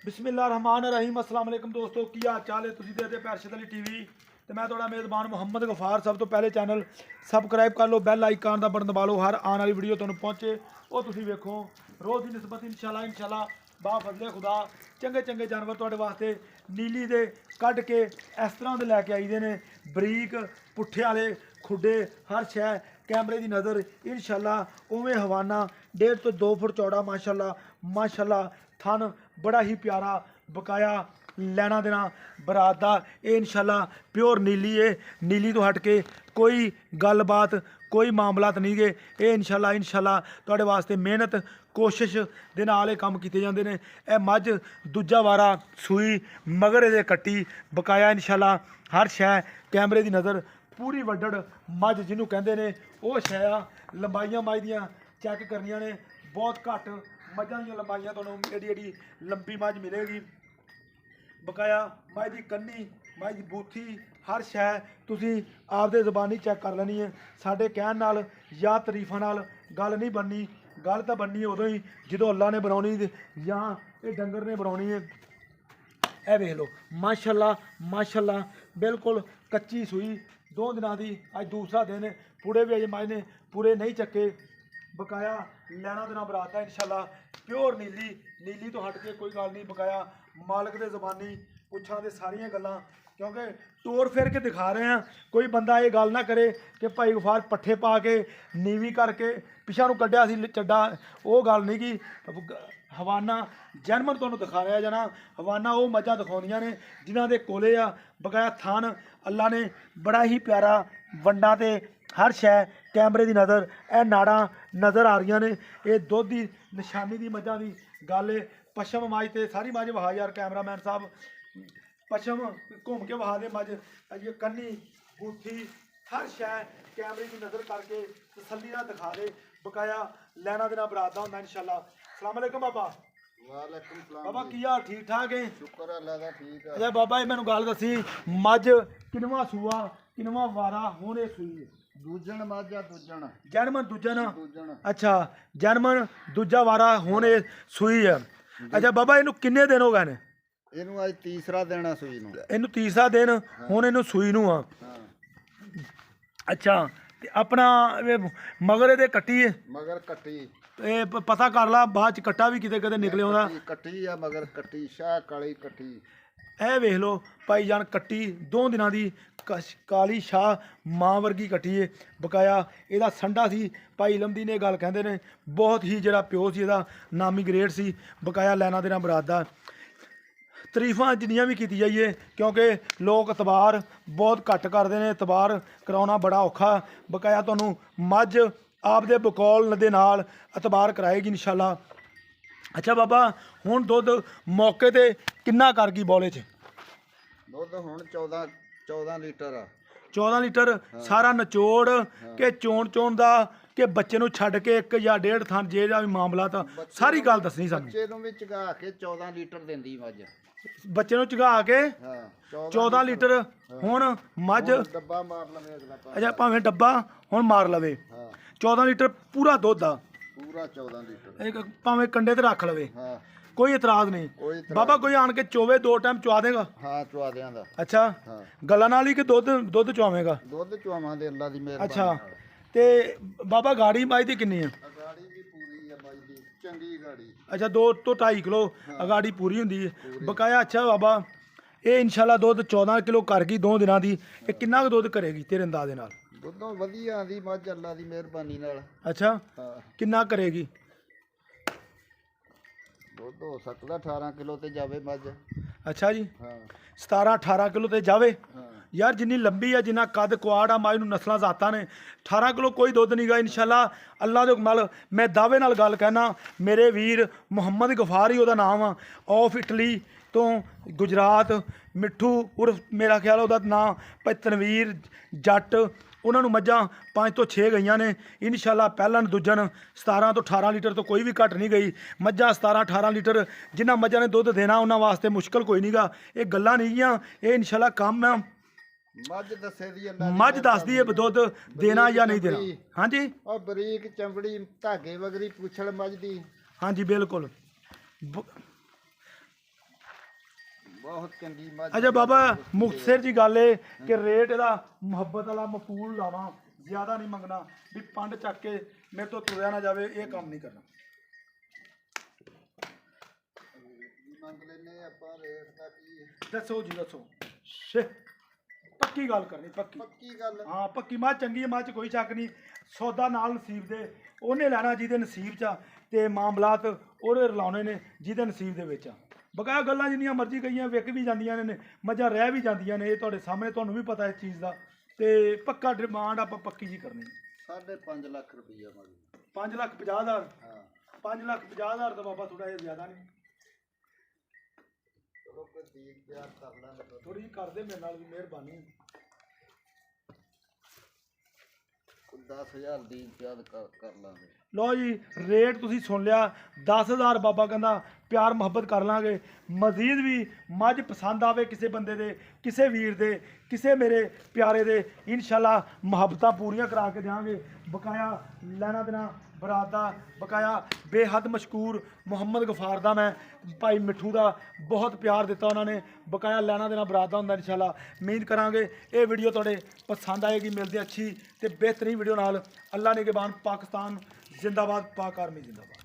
बिस्मिल्लाहिर्रहमानिर्रहीम अस्सलाम वालेकुम दोस्तों की हाल चाल है तुसीं देखदे पे अरशद अली टीवी तो मैं थोड़ा मेज़बान मुहम्मद गफार। सब तो पहले चैनल सबसक्राइब कर लो, बैल आइकन का बटन दबा लो, हर आने वाली वीडियो तुहानूं पहुंचे वो तुसीं वेखो। रोज़ की निस्बत इंशाल्लाह बा फजले खुदा चंगे चंगे जानवर तुहाडे वास्ते नीली दे कढ़ के इस तरह दे लैके आई दे ने, बरीक पुट्ठे वाले खुडे हर शै कैमरे की नज़र इंशाल्लाह उवें हवाना 1.5 तो 2 फुट चौड़ा माशाल्लाह थन बड़ा ही प्यारा बकाया लैना देना बरात का ये इंशाल्लाह प्योर नीली है। नीली तो हट के कोई गलबात कोई मामलात नहीं गए। ये इंशाल्लाह तुहाडे वास्ते मेहनत कोशिश दे नाल ये काम कीते जांदे ने। ए मझ दूजा वारा सूई मगर ये कट्टी बकाया इंशाल्लाह हर शै कैमरे की नज़र पूरी वड्डड़ मझ जिन्हों कहते हैं वो शै आ। लंबाइयां मझ दियां चैक करनियां ने, बहुत घट मझां दी लंबाइयां तुहानूं एडी एडी लंबी मझ मिलेगी। बकाया मझ दी कन्नी मझ दी बूथी हर शै तुसीं आपदे ज़बानी चैक कर लैनी है। साडे कहण नाल या तरीफां नाल गल नहीं बननी, गल तां बननी उदों ही जदों अल्लाह ने बनाउणी जां ये डंगर ने बनाउणी है। ए वेख लो माशाल्लाह बिल्कुल कच्ची सूई 2 दिनां दी, अज दूसरा दिन है। पूरे भी अजे मझ ने पूरे नहीं चक्के। बकाया लैना देना बरात है इंशाल्लाह प्योर नीली तो हट के कोई गल नहीं। बकाया मालक दे ज़बानी पुछां दे सारियां गल्लां, क्योंकि टोर फिर के दिखा रहे हैं। कोई बंदा ये गल ना करे कि भाई गफार पट्ठे पा के नीवी करके पिछा नूं कड्ढिया सी चड्डा, वो गल नहीं कि हवाना जैनमन तुहानूं दिखा रहा जाना। हवाना वो मझां दिखाउंदियां ने जिन्हां दे कोले आ बकाया थान अल्लाह ने बड़ा ही प्यारा वंडा ते हर शै कैमरे की नज़र ए नाड़ा नज़र आ रही ने। ये दुध की निशानी की मझां की गल है। पशम मझ ते सारी मझ वहा यार कैमरामैन साहब, पशम घूम के वहा दे मझ ये कन्नी बूथी हर शै कैमरे की नज़र करके तसल्ली नाल दिखा दे। बकाया लैना देना बरात दा हुंदा इंशाल्लाह। अस्सलाम वालेकुम बाबा। वालेकुम सलाम बाबा की हाल ठीक ठाक है? शुक्र अल्लाह दा ठीक है। अच्छा बाबा ये मैनू गल दसी मझ किनवा सूआ किनवा वारा हुण ये सूई है? दूजन माजा दूजन जैनमन दूजन। दूजन अच्छा जैनमन दूजा वारा हुण ये सूई है। अच्छा बाबा इनू किन्ने दिन हो गए ने? ਇਹਨੂੰ ਅੱਜ ਤੀਸਰਾ ਦਿਨ ਆ ਸੂਈ ਨੂੰ। इनू तीसरा दिन हुण इनू सूई नू आ। ਹਾਂ अच्छा ते अपना मगर ये कट्टी है ਮਗਰ ਕੱਟੀ ये पता कर ला बाद च कट्टा भी किते किते निकले आउंदा। ਕੱਟੀ ਆ ਮਗਰ ਕੱਟੀ ਸ਼ਾਹ ਕਾਲੀ ਕੱਟੀ। ਇਹ ਵੇਖ ਲਓ ਭਾਈ ਜਾਨ ਕੱਟੀ 2 ਦਿਨਾਂ ਦੀ ਕਾਲੀ ਸ਼ਾਹ ਮਾਂ ਵਰਗੀ ਕੱਟੀ ਹੈ। ਬਕਾਇਆ ਇਹਦਾ ਸੰਡਾ ਸੀ ਭਾਈ ਇਲਮਦੀ ਨੇ ਗੱਲ ਕਹਿੰਦੇ ਨੇ ਬਹੁਤ ਹੀ ਜਿਹੜਾ ਪਿਓ ਸੀ ਇਹਦਾ ਨਾਮੀ ਗ੍ਰੇਡ ਸੀ। ਬਕਾਇਆ ਲੈਣਾ ਦੇਣਾ ਬਰਾਤ ਦਾ ਤਾਰੀਫਾਂ ਜਿੰਨੀਆਂ ਵੀ ਕੀਤੀ ਜਾਈਏ, ਕਿਉਂਕਿ ਲੋਕ ਇਤਬਾਰ ਬਹੁਤ ਘੱਟ ਕਰਦੇ ਨੇ, ਇਤਬਾਰ ਕਰਾਉਣਾ ਬੜਾ ਔਖਾ। ਬਕਾਇਆ ਤੁਹਾਨੂੰ ਮੱਝ ਆਪਦੇ ਬਕੌਲ ਦੇ ਨਾਲ ਇਤਬਾਰ ਕਰਾਏਗੀ ਇੰਸ਼ਾਅੱਲਾ। अच्छा बाबा हुण दुध मौके ते किन्ना कर गई बौले च? ਦੁੱਧ ਹੁਣ 14 ਲੀਟਰ ਆ। 14 लीटर सारा नचोड़ के चोण दा कि बच्चे नूं छड्ड के 1 या 1.5 थन जेहड़ा भी मामला था सारी गल दसनी सानूं। ਬੱਚੇ ਨੂੰ ਵੀ ਚਗਾ ਕੇ 14 ਲੀਟਰ ਦਿੰਦੀ ਮੱਝ। बच्चे नूं चगा के ਹਾਂ 14 लीटर हुण मझ। ਡੱਬਾ ਮਾਰ ਲਵੇ ਅਗਲਾ ਪਾ। अच्छा भावें डब्बा हुण मार लवे। ਹਾਂ 14 लीटर पूरा दुध आ, ਪੂਰਾ 14 ਲੀਟਰ। एक भावें कंडे ते रख लवे, ਹਾਂ कोई इतराज नहीं। ਕੋਈ ਇਤਰਾਜ਼ बाबा कोई आन के चोवे 2 टाइम चुआ देगा? ਹਾਂ ਚੁਆਦਿਆਂ ਦਾ। अच्छा ਹਾਂ गल्लां नाल ही कि दुध चुआवेगा? ਦੁੱਧ ਚੁਆਵਾਂ ਦੇ ਅੱਲਾ ਦੀ ਮਿਹਰਬਾਨੀ अच्छा ਨਾਲ। ते बाबा गाड़ी मझ दी किन्नी है? ਗਾੜੀ ਵੀ ਪੂਰੀ ਆ ਬਾਈ ਦੀ, ਚੰਗੀ ਗਾੜੀ। अच्छा 2 तो 2.5 किलो अगाड़ी पूरी होंगी है। बकाया अच्छा बाबा ये इंशाल्लाह दुध 14 किलो कर गई 2 दिनों की। ये किन्ना कुछ दुध करेगी तेरे अंदाजे नाल? ਦੁੱਧੋਂ ਵਧੀਆ ਆਂਦੀ ਮੱਝ ਅੱਲਾ ਦੀ ਮਿਹਰਬਾਨੀ ਨਾਲ। अच्छा ਹਾਂ किन्ना करेगी? ਦੁੱਧ ਹੋ ਸਕਦਾ 18 ਕਿਲੋ ਤੇ ਜਾਵੇ ਮੱਝ। अच्छा जी ਹਾਂ 17-18 किलो ते जावे ਹਾਂ यार, जिन्नी लंबी है जिन्ना कद कुआड़ आ मझ नूं नस्लां जातां ने। 18 किलो कोई दुध नहीं गा इंशाल्लाह अल्लाह दे हुकम नाल। मैं दावे नाल गल कहना, मेरे वीर मुहम्मद गफार ही उहदा नाम आ, ऑफ इटली तो गुजरात मिठू उर्फ मेरा ख्याल ਉਹਦਾ ਨਾਂ ਭਾਈ ਤਨਵੀਰ ਜੱਟ। ਉਹਨਾਂ ਨੂੰ ਮੱਝਾਂ 5 ਤੋਂ 6 ਗਈਆਂ ਨੇ ਇੰਸ਼ਾਅੱਲਾ। ਪਹਿਲਣ ਦੂਜਣ 17 ਤੋਂ 18 ਲੀਟਰ ਤੋਂ ਕੋਈ ਵੀ ਘੱਟ ਨਹੀਂ ਗਈ। ਮੱਝਾਂ 17-18 ਲੀਟਰ ਜਿਨ੍ਹਾਂ ਮੱਝਾਂ ਨੇ ਦੁੱਧ ਦੇਣਾ ਉਹਨਾਂ ਵਾਸਤੇ ਮੁਸ਼ਕਲ ਕੋਈ ਨਹੀਂਗਾ। ਇਹ ਗੱਲਾਂ ਨਹੀਂ ਗੀਆਂ, ਇਹ ਇੰਸ਼ਾਅੱਲਾ ਕੰਮ ਆ। ਮੱਝ ਦੱਸੇ ਦੀ ਅੱਲਾ ਦੀ ਮੱਝ ਦੱਸਦੀ ਹੈ ਦੁੱਧ ਦੇਣਾ ਜਾਂ ਨਹੀਂ ਦੇਣਾ। ਹਾਂਜੀ ਉਹ ਬਰੀਕ ਚਮੜੀ ਧਾਗੇ ਵਗਰੀ ਪੁੱਛਲ ਮੱਝ ਦੀ। ਹਾਂਜੀ ਬਿਲकुल ਬਹੁਤ ਚੰਗੀ ਮੱਝ ਅੱਛਾ ਬਾਬਾ ਮੁਖਤਸਰ ਦੀ ਗੱਲ ਏ ਕਿ ਰੇਟ ਇਹਦਾ ਮੁਹੱਬਤ ਵਾਲਾ ਮਕੂਲ ਲਾਵਾਂ, ਜ਼ਿਆਦਾ ਨਹੀਂ ਮੰਗਣਾ ਵੀ ਪੰਡ ਚੱਕ ਕੇ ਮੇਰੇ ਤੋਂ ਤੁਰਿਆ ਨਾ ਜਾਵੇ, ਇਹ ਕੰਮ ਨਹੀਂ ਕਰਨਾ। ਮੰਗ ਲੈਨੇ ਆਪਾਂ ਰੇਟ ਦਾ ਕੀ ਦੱਸੋ ਜੀ ਦੱਸੋ, ਸ਼ੇ ਪੱਕੀ ਗੱਲ ਕਰਨੀ, ਪੱਕੀ ਪੱਕੀ ਗੱਲ। ਹਾਂ ਪੱਕੀ ਮੱਝ ਚੰਗੀ ਹੈ, ਮੱਝ 'ਚ ਕੋਈ ਸ਼ੱਕ ਨਹੀਂ, ਸੌਦਾ ਨਾਲ ਨਸੀਬ ਦੇ ਉਹਨੇ ਲੈਣਾ ਜਿਹਦੇ ਨਸੀਬ 'ਚ ਆ, ਤੇ ਮਾਮਲਾਤ ਉਹਦੇ ਰਲਾਉਣੇ ਨੇ ਜਿਹਦੇ ਨਸੀਬ ਦੇ ਵਿੱਚ ਆ। ਬਕਾਇਆ ਗੱਲਾਂ ਜਿੰਨੀਆਂ ਮਰਜ਼ੀ ਕਹੀਆਂ ਵਿਕ ਵੀ ਜਾਂਦੀਆਂ ਨੇ, ਮੱਝਾਂ ਰਹਿ ਵੀ ਜਾਂਦੀਆਂ ਨੇ, ਇਹ ਤੁਹਾਡੇ ਸਾਹਮਣੇ, ਤੁਹਾਨੂੰ ਵੀ ਪਤਾ ਇਸ ਚੀਜ਼ ਦਾ। ਤੇ ਪੱਕਾ ਡਿਮਾਂਡ ਆਪਾਂ ਪੱਕੀ ਜੀ ਕਰਨੀ। 5.5 ਲੱਖ ਰੁਪਈਆ ਮੱਝ। 5,50,000। ਹਾਂ 5,50,000 ਤਾਂ ਬਾਬਾ ਥੋੜਾ ਜਿਹਾ ਜ਼ਿਆਦਾ ਨਹੀਂ, ਚਲੋ ਕੋਈ ਦੀਕ ਪਿਆਰ ਕਰ ਲਾਂਗੇ। ਥੋੜੀ ਜਿਹੀ ਕਰਦੇ ਮੇਰੇ ਨਾਲ ਵੀ ਮਿਹਰਬਾਨੀ। 10,000 ਦੀ ਪਿਆਰ ਕਰ ਲਾਂਗੇ। ਲਓ ਜੀ ਰੇਟ ਤੁਸੀਂ ਸੁਣ ਲਿਆ, 10,000 ਬਾਬਾ ਕਹਿੰਦਾ ਪਿਆਰ ਮੁਹੱਬਤ ਕਰ ਲਾਂਗੇ। ਮਜ਼ੀਦ ਵੀ ਮੱਝ ਪਸੰਦ ਆਵੇ ਕਿਸੇ ਬੰਦੇ ਦੇ, ਕਿਸੇ ਵੀਰ ਦੇ, ਕਿਸੇ ਮੇਰੇ ਪਿਆਰੇ ਦੇ, ਇਨਸ਼ਾਅੱਲਾ ਮੁਹੱਬਤਾਂ ਪੂਰੀਆਂ ਕਰਾ ਕੇ ਦਿਆਂਗੇ। ਬਕਾਇਆ ਲੈਣਾ ਦੇਣਾ ਬਰਾਤ ਦਾ, ਬਕਾਇਆ ਬੇਹੱਦ ਮਸ਼ਕੂਰ ਮੁਹੰਮਦ ਗਫਾਰ ਦਾ, ਮੈਂ ਭਾਈ ਮਿੱਠੂ ਦਾ ਬਹੁਤ ਪਿਆਰ ਦਿੱਤਾ ਉਹਨਾਂ ਨੇ। ਬਕਾਇਆ ਲੈਣਾ ਦੇਣਾ ਬਰਾਤ ਦਾ ਹੁੰਦਾ ਇਨਸ਼ਾਅੱਲਾ। ਉਮੀਦ ਕਰਾਂਗੇ ਇਹ ਵੀਡੀਓ ਤੁਹਾਡੇ ਪਸੰਦ ਆਏਗੀ। ਮਿਲਦੇ ਅੱਛੀ ਤੇ ਬਿਹਤਰੀਨ ਵੀਡੀਓ ਨਾਲ। ਅੱਲਾ ਨਿਗਹਿਬਾਨ। ਪਾਕਿਸਤਾਨ ਜਿੰਦਾਬਾਦ, ਪਾਕ ਆਰਮੀ ਜਿੰਦਾਬਾਦ।